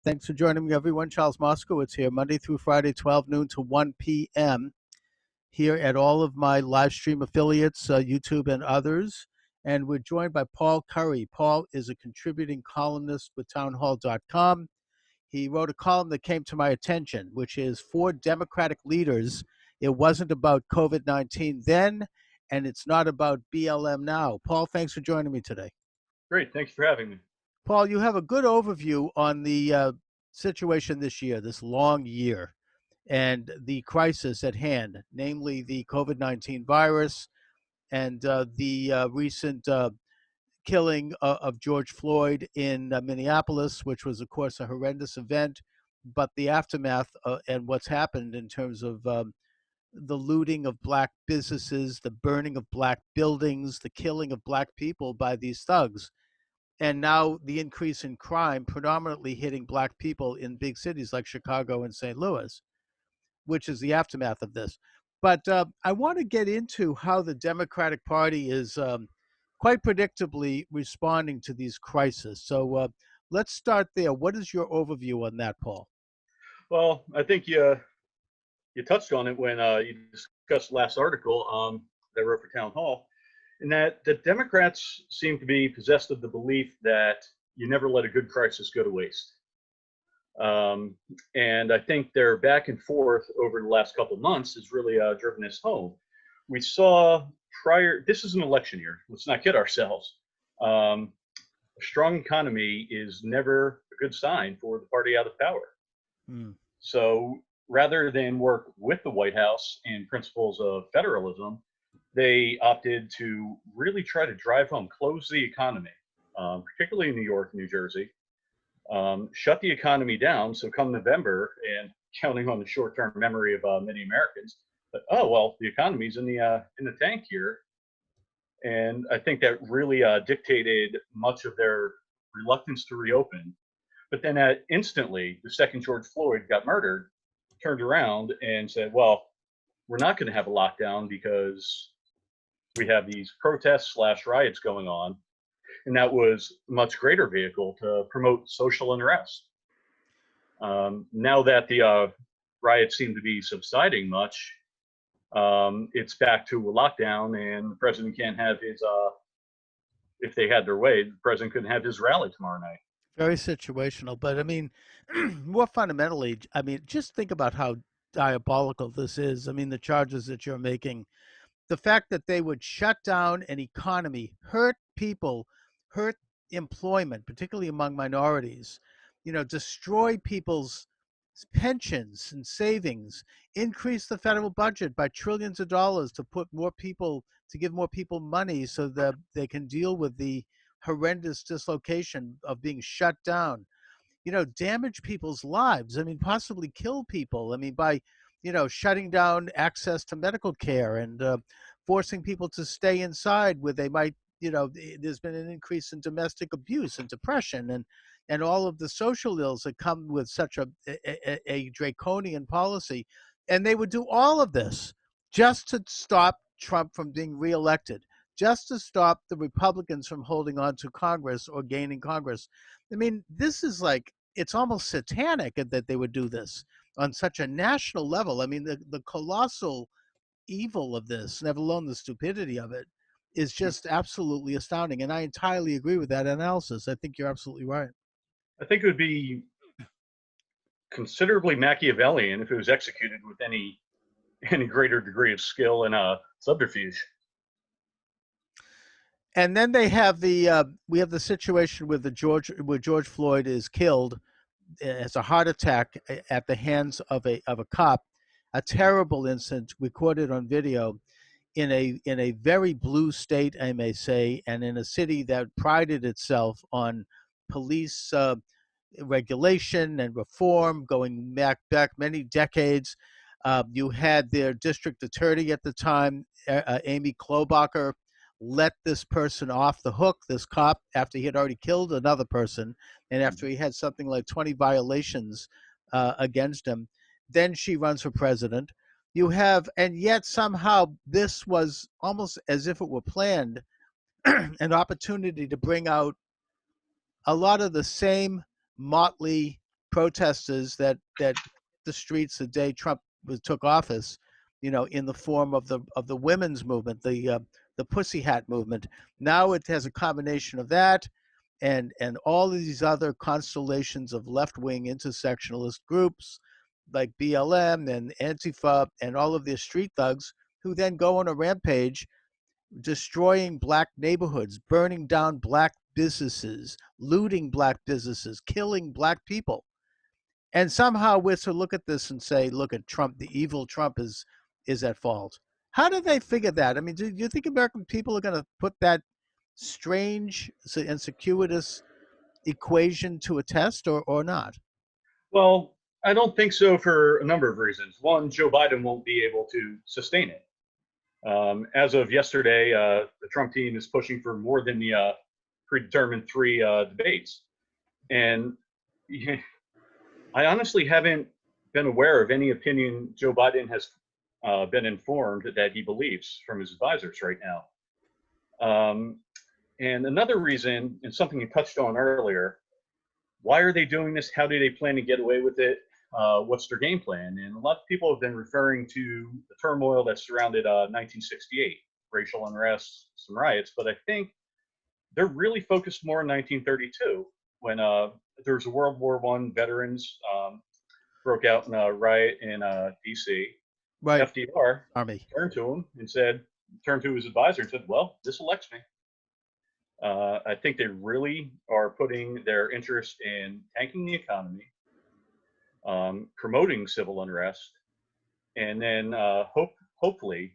Thanks for joining me, everyone. Charles Moscowitz here, Monday through Friday, 12 noon to 1 p.m. here at all of my live stream affiliates, YouTube and others. And we're joined by Paul Curry. Paul is a contributing columnist with townhall.com. He wrote a column that came to my attention, which is for Democratic leaders. It wasn't about COVID-19 then, and it's not about BLM now. Paul, thanks for joining me today. Great. Thanks for having me. Paul, you have a good overview on the situation this year, this long year, and the crisis at hand, namely the COVID-19 virus and the recent killing of George Floyd in Minneapolis, which was, of course, a horrendous event, but the aftermath and what's happened in terms of the looting of black businesses, the burning of black buildings, the killing of black people by these thugs, and now the increase in crime predominantly hitting black people in big cities like Chicago and St. Louis, which is the aftermath of this. But I want to get into how the Democratic Party is quite predictably responding to these crises. So let's start there. What is your overview on that, Paul? Well, I think you touched on it when you discussed the last article that I wrote for Town Hall, in that the Democrats seem to be possessed of the belief that you never let a good crisis go to waste. And I think their back and forth over the last couple of months has really driven this home. We saw this is an election year. Let's not kid ourselves. A strong economy is never a good sign for the party out of power. So rather than work with the White House in principles of federalism, they opted to really try to drive home, close the economy, particularly in New York, New Jersey, shut the economy down. So come November, and counting on the short-term memory of many Americans, but oh well, the economy's in the tank here, and I think that really dictated much of their reluctance to reopen. But then instantly, the second George Floyd got murdered, turned around and said, well, we're not going to have a lockdown because we have these protests / riots going on. And that was a much greater vehicle to promote social unrest. Now that the riots seem to be subsiding much, it's back to a lockdown, and the president can't have his, if they had their way, the president couldn't have his rally tomorrow night. Very situational. But I mean, more fundamentally, I mean, just think about how diabolical this is. I mean, the charges that you're making, the fact that they would shut down an economy, hurt people, hurt employment, particularly among minorities, destroy people's pensions and savings, increase the federal budget by trillions of dollars to put more people, to give more people money so that they can deal with the horrendous dislocation of being shut down, damage people's lives. I mean, possibly kill people. I mean, by, shutting down access to medical care and forcing people to stay inside where they might, there's been an increase in domestic abuse and depression and all of the social ills that come with such a draconian policy. And they would do all of this just to stop Trump from being reelected, just to stop the Republicans from holding on to Congress or gaining Congress. I mean, this is like, it's almost satanic that they would do this on such a national level. I mean, the colossal evil of this, never alone the stupidity of it, is just absolutely astounding. And I entirely agree with that analysis. I think you're absolutely right. I think it would be considerably Machiavellian if it was executed with any greater degree of skill and subterfuge. And then they have we have the situation with where George Floyd is killed as a heart attack at the hands of a cop, a terrible incident recorded on video in a very blue state, I may say, and in a city that prided itself on police regulation and reform going back many decades. You had their district attorney at the time, Amy Klobuchar, let this person off the hook, this cop, after he had already killed another person and after he had something like 20 violations against him. Then she runs for president. You have, and yet somehow this was almost as if it were planned, an opportunity to bring out a lot of the same motley protesters that the streets the day Trump took office, in the form of the women's movement, the Pussy Hat movement. Now it has a combination of that and all of these other constellations of left wing intersectionalist groups like BLM and Antifa and all of their street thugs who then go on a rampage destroying black neighborhoods, burning down black businesses, looting black businesses, killing black people. And somehow we're to look at this and say, look at Trump, the evil Trump is at fault. How do they figure that? I mean, do you think American people are going to put that strange and circuitous equation to a test or not? Well, I don't think so for a number of reasons. One, Joe Biden won't be able to sustain it. As of yesterday, the Trump team is pushing for more than the predetermined three debates. And I honestly haven't been aware of any opinion Joe Biden has been informed that he believes from his advisors right now. And another reason, and something you touched on earlier, why are they doing this? How do they plan to get away with it? What's their game plan? And a lot of people have been referring to the turmoil that surrounded 1968, racial unrest, some riots, but I think they're really focused more on 1932 when there was a World War I veterans broke out in a riot in DC. Right. FDR Army turned to him and turned to his advisor and said, well, this elects me. I think they really are putting their interest in tanking the economy, promoting civil unrest, and then hopefully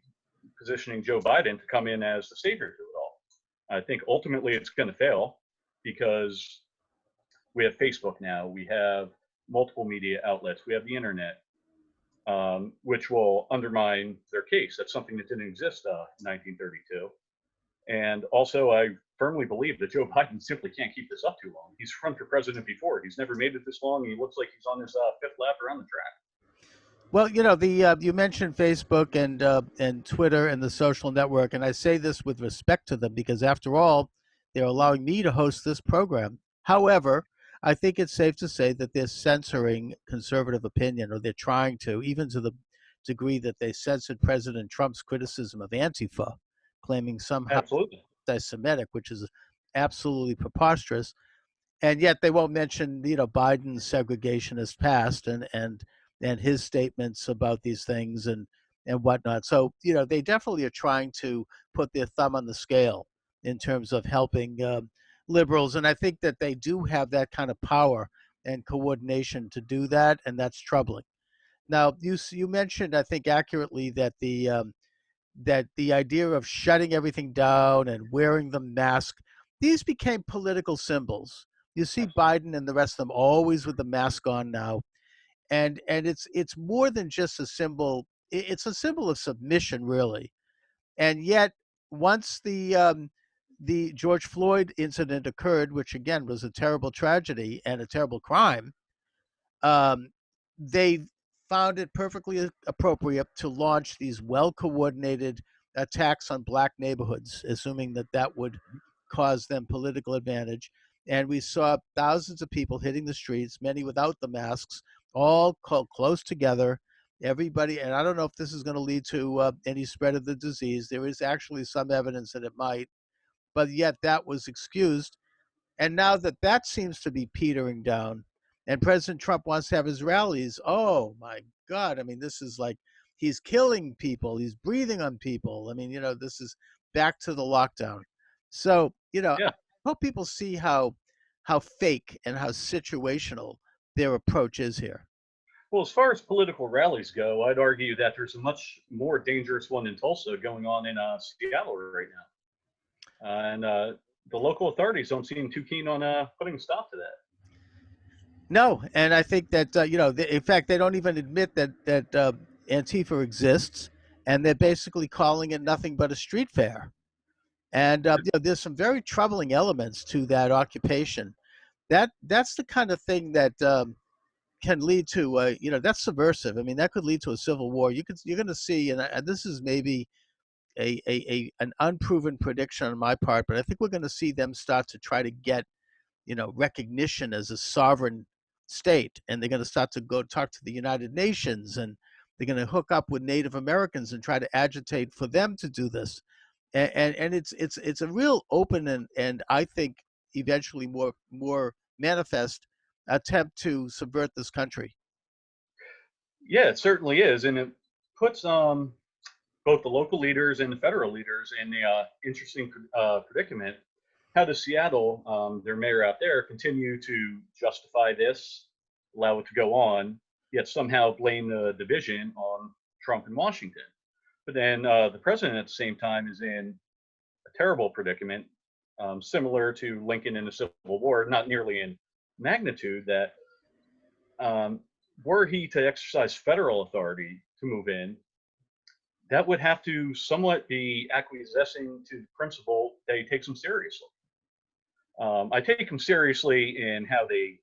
positioning Joe Biden to come in as the savior to it all. I think ultimately it's going to fail because we have Facebook now, we have multiple media outlets, we have the internet, which will undermine their case. That's something that didn't exist in 1932. And also, I firmly believe that Joe Biden simply can't keep this up too long. He's run for president before. He's never made it this long. He looks like he's on his fifth lap around the track. Well, the you mentioned Facebook and Twitter and the social network, and I say this with respect to them because, after all, they're allowing me to host this program. However, I think it's safe to say that they're censoring conservative opinion, or they're trying to, even to the degree that they censored President Trump's criticism of Antifa, claiming somehow Absolutely. anti-Semitic, which is absolutely preposterous. And yet they won't mention, Biden's segregationist past and his statements about these things and whatnot. So, they definitely are trying to put their thumb on the scale in terms of helping liberals. And I think that they do have that kind of power and coordination to do that, and that's troubling. Now, you mentioned, I think accurately, that the idea of shutting everything down and wearing the mask, these became political symbols. You see Biden and the rest of them always with the mask on now, and it's more than just a symbol. It's a symbol of submission, really. And yet, once the George Floyd incident occurred, which again was a terrible tragedy and a terrible crime, they found it perfectly appropriate to launch these well-coordinated attacks on black neighborhoods, assuming that that would cause them political advantage. And we saw thousands of people hitting the streets, many without the masks, all close together. Everybody, and I don't know if this is going to lead to any spread of the disease. There is actually some evidence that it might, but yet that was excused. And now that seems to be petering down, and President Trump wants to have his rallies. Oh my God! I mean, this is like he's killing people. He's breathing on people. I mean, this is back to the lockdown. So, Yeah. I hope people see how fake and how situational their approach is here. Well, as far as political rallies go, I'd argue that there's a much more dangerous one in Tulsa going on in Seattle right now. And the local authorities don't seem too keen on putting a stop to that. No, and I think that in fact, they don't even admit that Antifa exists, and they're basically calling it nothing but a street fair. And there's some very troubling elements to that occupation. That's the kind of thing that can lead to that's subversive. I mean, that could lead to a civil war. You're going to see, and this is maybe an unproven prediction on my part, but I think we're going to see them start to try to get recognition as a sovereign state, and they're going to start to go talk to the United Nations, and they're going to hook up with Native Americans and try to agitate for them to do this. And it's a real open and I think eventually more manifest attempt to subvert this country. Yeah, it certainly is, and it puts both the local leaders and the federal leaders in the interesting predicament. How does Seattle, their mayor out there, continue to justify this, allow it to go on, yet somehow blame the division on Trump and Washington? But then the president at the same time is in a terrible predicament, similar to Lincoln in the Civil War, not nearly in magnitude, that um, were he to exercise federal authority to move in, that would have to somewhat be acquiescing to the principle that he takes them seriously. I take them seriously in how they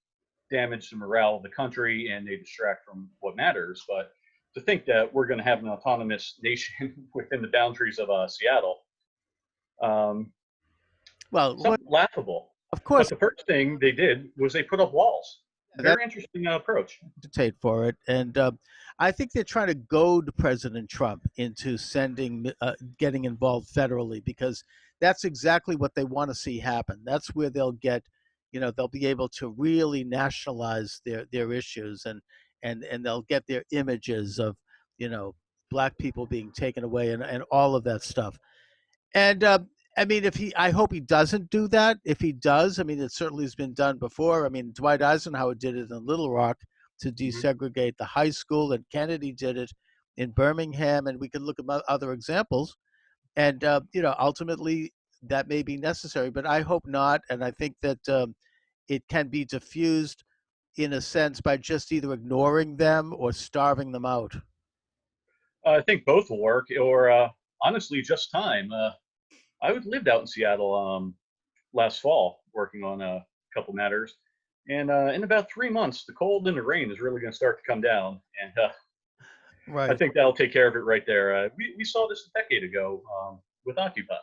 damage the morale of the country and they distract from what matters. But to think that we're going to have an autonomous nation within the boundaries of Seattle, um, Well, something laughable. of But course, the first thing they did was they put up walls. that Very interesting approach. agitate for it, and I think they're trying to goad President Trump into getting involved federally because that's exactly what they want to see happen. That's where they'll get, they'll be able to really nationalize their issues, and they'll get their images of, you know, black people being taken away and all of that stuff. And I mean, I hope he doesn't do that. If he does, I mean, it certainly has been done before. I mean, Dwight Eisenhower did it in Little Rock to Mhm. desegregate the high school, and Kennedy did it in Birmingham, and we can look at other examples. And ultimately, that may be necessary, but I hope not. And I think that it can be diffused in a sense by just either ignoring them or starving them out. I think both will work, or honestly, just time. I lived out in Seattle last fall working on a couple matters. And in about 3 months, the cold and the rain is really going to start to come down. And I Right. think that'll take care of it right there. We saw this a decade ago with Occupy.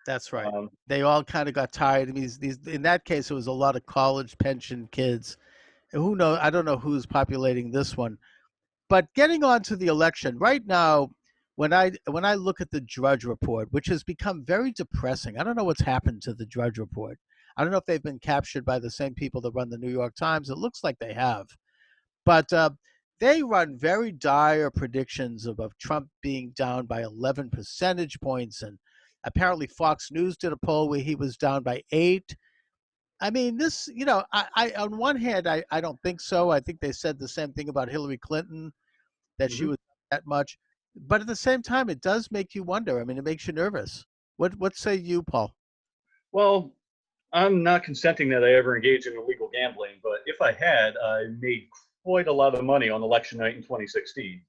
That's right. Um, They all kind of got tired. I mean, these in that case, it was a lot of college pension kids. And who knows? I don't know who's populating this one. But getting on to the election right now, when I look at the Drudge Report, which has become very depressing, I don't know what's happened to the Drudge Report. I don't know if they've been captured by the same people that run the New York Times. It looks like they have, but they run very dire predictions of Trump being down by 11 percentage points, and apparently Fox News did a poll where he was down by 8. I mean, this, I on one hand, I don't think so. I think they said the same thing about Hillary Clinton, that she mhm. was that much. But at the same time, it does make you wonder. I mean, it makes you nervous. What say you, Paul? Well, I'm not consenting that I ever engage in illegal gambling, but if I had, I made quite a lot of money on election night in 2016.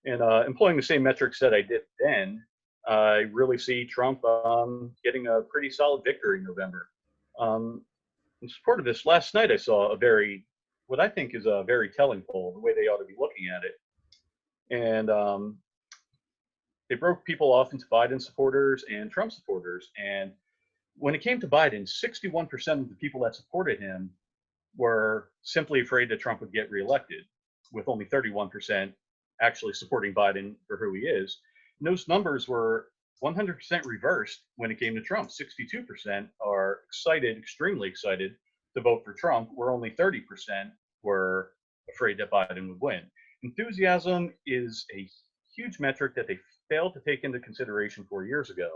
And employing the same metrics that I did then, I really see Trump getting a pretty solid victory in November. Um, in support of this, last night I saw what I think is a very telling poll, the way they ought to be looking at it. And they broke people off into Biden supporters and Trump supporters. And when it came to Biden, 61% of the people that supported him were simply afraid that Trump would get reelected, with only 31% actually supporting Biden for who he is. And those numbers were 100% reversed when it came to Trump. 62% are excited, extremely excited to vote for Trump, where only 30% were afraid that Biden would win. Enthusiasm is a huge metric that they failed to take into consideration 4 years ago.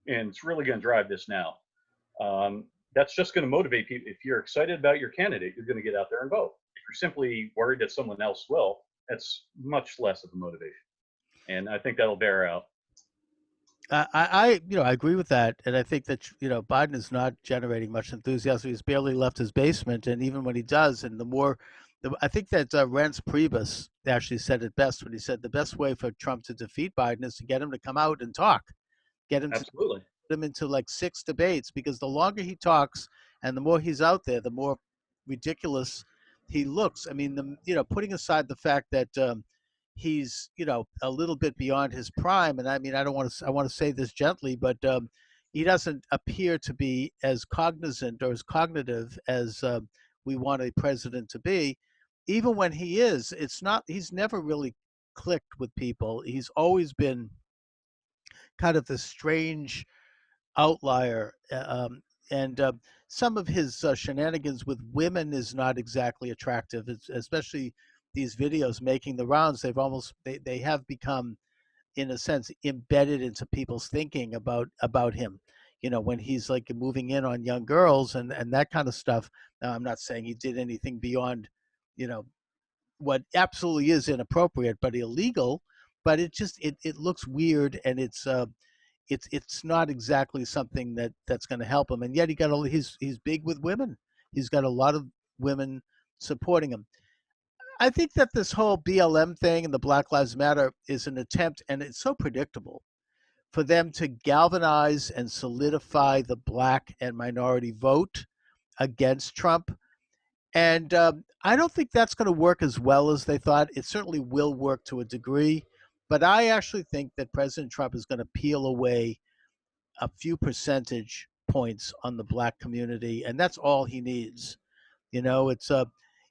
And it's really going to drive this now. That's just going to motivate people. If you're excited about your candidate, you're going to get out there and vote. If you're simply worried that someone else will, that's much less of a motivation. And I think that'll bear out. I agree with that, and I think that Biden is not generating much enthusiasm. He's barely left his basement, and even when he does, and I think that Reince Priebus actually said it best when he said the best way for Trump to defeat Biden is to get him to come out and talk, get him to Absolutely. put him into like 6 debates, because the longer he talks and the more he's out there, the more ridiculous he looks. I mean, putting aside the fact that he's a little bit beyond his prime, and I mean, I want to say this gently, but he doesn't appear to be as cognizant or as cognitive as we want a president to be. Even when he is, it's not. He's never really clicked with people. He's always been kind of the strange outlier. And some of his shenanigans with women is not exactly attractive, especially these videos making the rounds. They have become, in a sense, embedded into people's thinking about him. You know, when he's like moving in on young girls and that kind of stuff. Now, I'm not saying he did anything beyond, you know, what absolutely is inappropriate but illegal, but it looks weird, and it's not exactly something that's going to help him. And yet he's big with women. He's got a lot of women supporting him. I think that this whole BLM thing and the Black Lives Matter is an attempt, and it's so predictable, for them to galvanize and solidify the black and minority vote against Trump. And I don't think that's going to work as well as they thought. It certainly will work to a degree, but I actually think that President Trump is going to peel away a few percentage points on the black community, and that's all he needs. You know,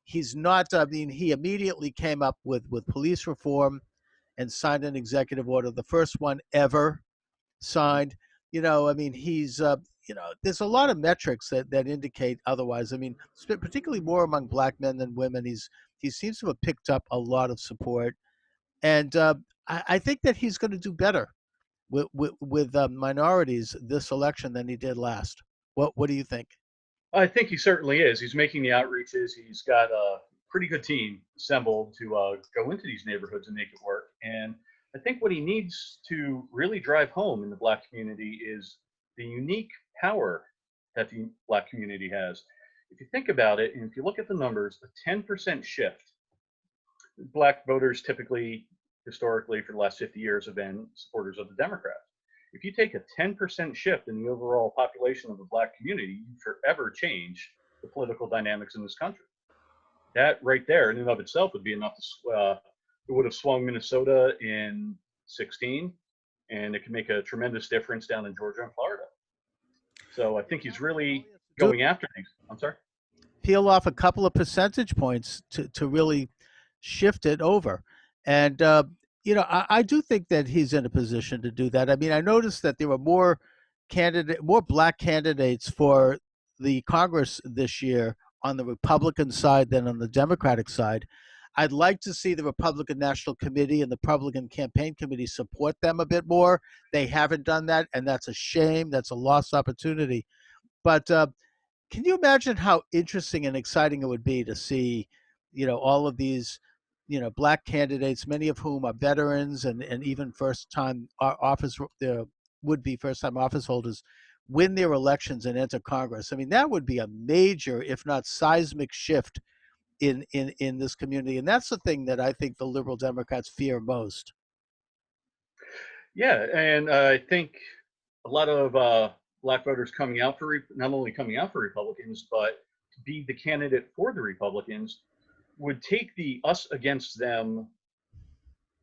he's not. I mean, he immediately came up with police reform and signed an executive order, the first one ever signed. You know, I mean, there's a lot of metrics that indicate otherwise. I mean, particularly more among black men than women. He seems to have picked up a lot of support, and I think that he's going to do better with minorities this election than he did last. What do you think? I think he certainly is. He's making the outreaches. He's got a pretty good team assembled to go into these neighborhoods and make it work. And I think what he needs to really drive home in the black community is the unique power that the black community has. If you think about it, and if you look at the numbers, a 10% shift, black voters typically, historically, for the last 50 years, have been supporters of the Democrats. If you take a 10% shift in the overall population of the black community, you forever change the political dynamics in this country. That right there, in and of itself, would be enough to. It would have swung Minnesota in 16, and it can make a tremendous difference down in Georgia and Florida. So I think he's really going after things. I'm sorry. Peel off a couple of percentage points to really shift it over. And, I do think that he's in a position to do that. I mean, I noticed that there were more black candidates for the Congress this year on the Republican side than on the Democratic side. I'd like to see the Republican National Committee and the Republican Campaign Committee support them a bit more. They haven't done that, and that's a shame. That's a lost opportunity. But can you imagine how interesting and exciting it would be to see, all of these, black candidates, many of whom are veterans and even first-time office, would-be first-time office holders, win their elections and enter Congress? I mean, that would be a major, if not seismic, shift in this community, and that's the thing that I think the liberal Democrats fear most. Yeah, and I think a lot of black voters coming out for not only coming out for Republicans, but to be the candidate for the Republicans would take the us against them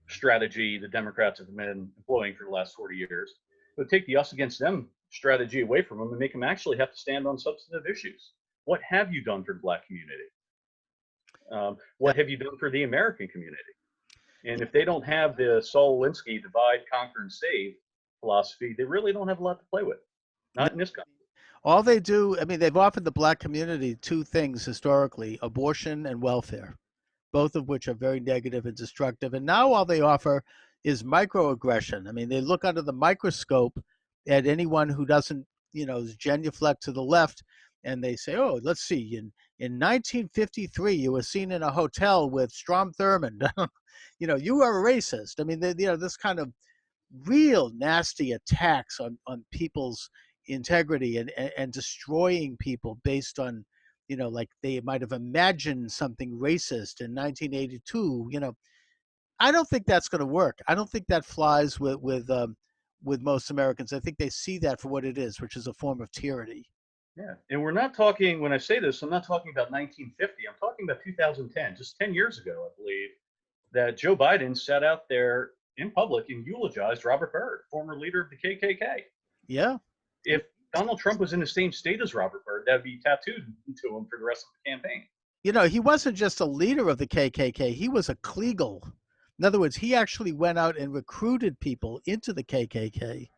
strategy the Democrats have been employing for the last 40 years. It would take the us against them strategy away from them and make them actually have to stand on substantive issues. What have you done for the black community? What have you done for the American community? And if they don't have the Saul Alinsky divide, conquer, and save philosophy, they really don't have a lot to play with. Not in this country. All they do, I mean, they've offered the black community two things historically: abortion and welfare, both of which are very negative and destructive. And now all they offer is microaggression. I mean, they look under the microscope at anyone who doesn't, is genuflect to the left, and they say, oh, let's see, in 1953, you were seen in a hotel with Strom Thurmond. You are a racist. I mean, this kind of real nasty attacks on people's integrity and destroying people based on, like they might have imagined something racist in 1982. I don't think that's going to work. I don't think that flies with most Americans. I think they see that for what it is, which is a form of tyranny. Yeah, and we're not talking, when I say this, I'm not talking about 1950. I'm talking about 2010, just 10 years ago, I believe, that Joe Biden sat out there in public and eulogized Robert Byrd, former leader of the KKK. Yeah. If Donald Trump was in the same state as Robert Byrd, that'd be tattooed to him for the rest of the campaign. He wasn't just a leader of the KKK, he was a Kliegel. In other words, he actually went out and recruited people into the KKK.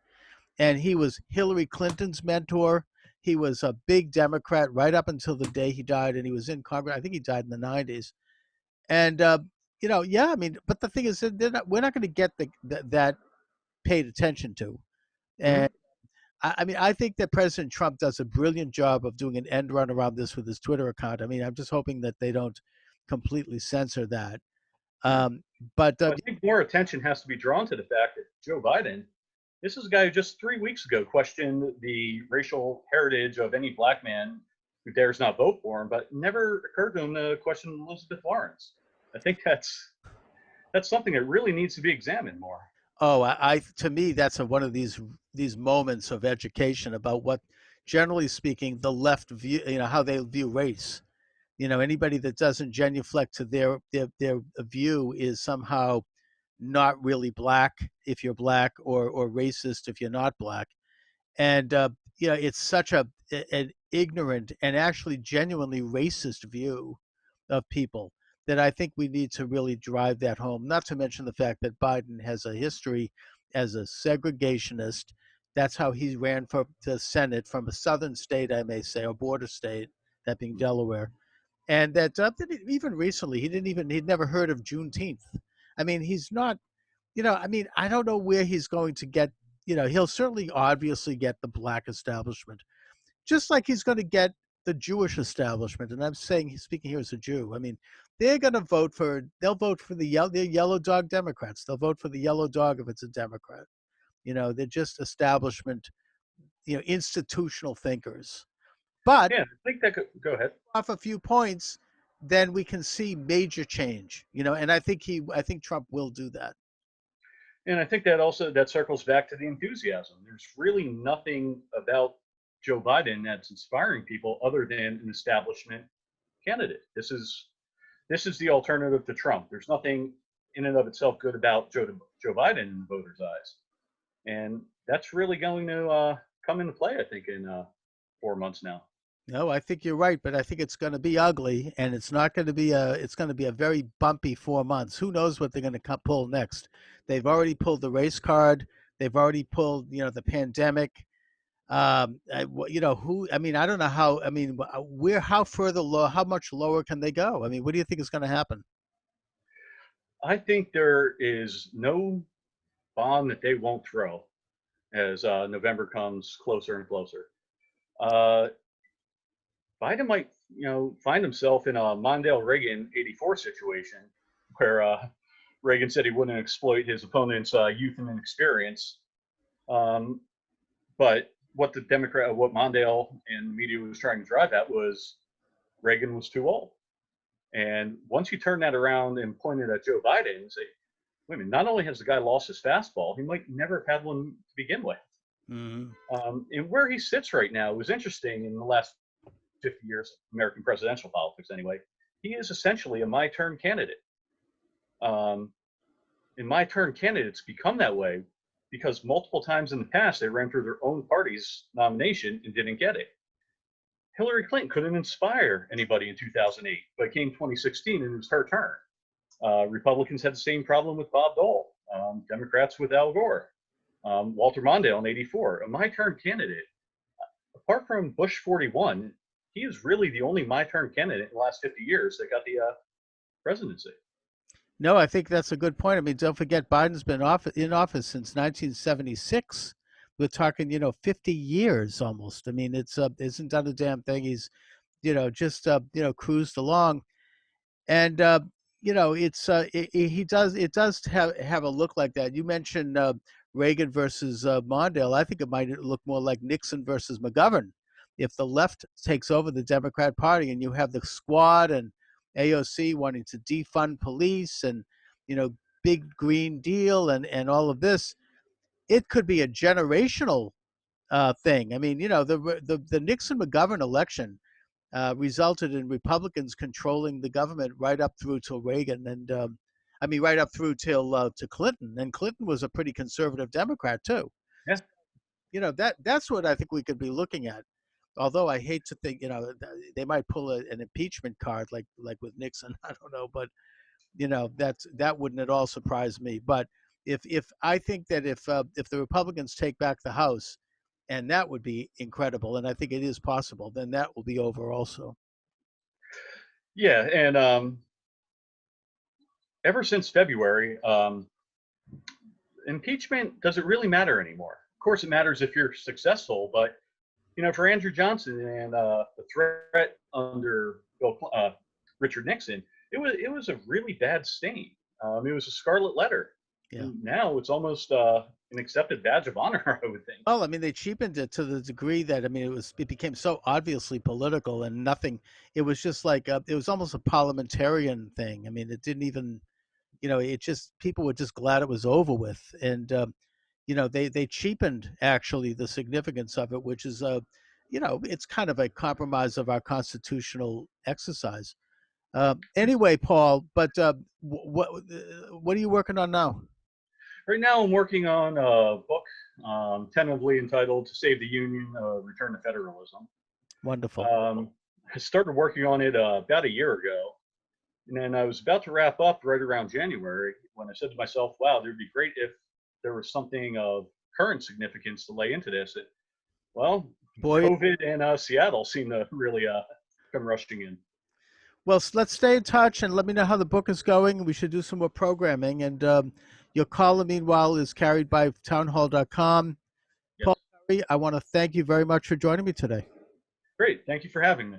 And he was Hillary Clinton's mentor. He was a big Democrat right up until the day he died, and he was in Congress. I think he died in the 90s. And, yeah, I mean, but the thing is, we're not going to get that paid attention to. And Mm-hmm. I mean, I think that President Trump does a brilliant job of doing an end run around this with his Twitter account. I mean, I'm just hoping that they don't completely censor that. Yeah. Um, but Well, I think more attention has to be drawn to the fact that Joe Biden, this is a guy who just 3 weeks ago questioned the racial heritage of any black man who dares not vote for him, but never occurred to him to question Elizabeth Warren's. I think that's something that really needs to be examined more. Oh, to me, that's one of these moments of education about what, generally speaking, the left view, how they view race. Anybody that doesn't genuflect to their view is somehow not really black if you're black, or racist if you're not black. And it's such an ignorant and actually genuinely racist view of people that I think we need to really drive that home. Not to mention the fact that Biden has a history as a segregationist. That's how he ran for the Senate, from a southern state, I may say, or border state, that being Delaware. And that even recently, he'd never heard of Juneteenth. I mean, he's not, I mean, I don't know where he's going to get, he'll certainly obviously get the black establishment, just like he's going to get the Jewish establishment. And I'm saying, speaking here as a Jew, I mean, they'll vote for they're yellow dog Democrats. They'll vote for the yellow dog if it's a Democrat. They're just establishment, institutional thinkers. But Yeah, I think that could go ahead. off a few points, then we can see major change, and I think Trump will do that. And I think that also that circles back to the enthusiasm. There's really nothing about Joe Biden that's inspiring people other than an establishment candidate. This is the alternative to Trump. There's nothing in and of itself good about Joe Biden in the voters' eyes, and that's really going to come into play, I think, in 4 months now. No, I think you're right, but I think it's going to be ugly, and it's going to be a very bumpy 4 months. Who knows what they're going to pull next? They've already pulled the race card. They've already pulled, the pandemic. Who? I mean, I don't know how. I mean, how further low? How much lower can they go? I mean, what do you think is going to happen? I think there is no bomb that they won't throw as November comes closer and closer. Uh, Biden might, find himself in a Mondale Reagan '84 situation where Reagan said he wouldn't exploit his opponent's youth and inexperience. Um, but what what Mondale and the media was trying to drive at was Reagan was too old. And once you turn that around and point it at Joe Biden and say, wait a minute, not only has the guy lost his fastball, he might never have had one to begin with. Mm-hmm. And where he sits right now was interesting in the last 50 years of American presidential politics, anyway. He is essentially a my turn candidate. Um, and my turn candidates become that way because multiple times in the past they ran through their own party's nomination and didn't get it. Hillary Clinton couldn't inspire anybody in 2008, but it came 2016 and it was her turn. Republicans had the same problem with Bob Dole. Democrats with Al Gore. Walter Mondale in '84, a my turn candidate. Apart from Bush 41, he is really the only my turn candidate in the last 50 years that got the presidency. No, I think that's a good point. I mean, don't forget, Biden's been in office since 1976. We're talking, 50 years almost. I mean, it's isn't done a damn thing. He's, just cruised along. And it does have a look like that. You mentioned Reagan versus Mondale. I think it might look more like Nixon versus McGovern if the left takes over the Democrat Party, and you have the Squad and AOC wanting to defund police, and big Green Deal, and all of this. It could be a generational thing. I mean, the Nixon McGovern election resulted in Republicans controlling the government right up through till Reagan, and I mean right up through till to Clinton. And Clinton was a pretty conservative Democrat too. Yeah. That's what I think we could be looking at. Although I hate to think, they might pull an impeachment card like with Nixon. I don't know, but that wouldn't at all surprise me. But if I think that if the Republicans take back the House, and that would be incredible, and I think it is possible, then that will be over also. Yeah, and ever since February, impeachment doesn't really matter anymore. Of course, it matters if you're successful, but for Andrew Johnson and the threat under Richard Nixon, it was a really bad stain. It was a scarlet letter, Yeah. and now it's almost an accepted badge of honor, I would think. Well, I mean, they cheapened it to the degree that, I mean, it became so obviously political and nothing. It was just like it was almost a parliamentarian thing. I mean, it didn't even, it just, people were just glad it was over with, and they cheapened actually the significance of it, which is it's kind of a compromise of our constitutional exercise. Anyway, Paul, but what are you working on now? Right now, I'm working on a book, tentatively entitled "To Save the Union: Return to Federalism." Wonderful. I started working on it about a year ago, and then I was about to wrap up right around January when I said to myself, "Wow, there'd be great if there was something of current significance to lay into this." Well, Boy, COVID and Seattle seem to really come rushing in. well, let's stay in touch and let me know how the book is going. We should do some more programming. And your column, meanwhile, is carried by townhall.com. Yes. Paul, I want to thank you very much for joining me today. Great. Thank you for having me.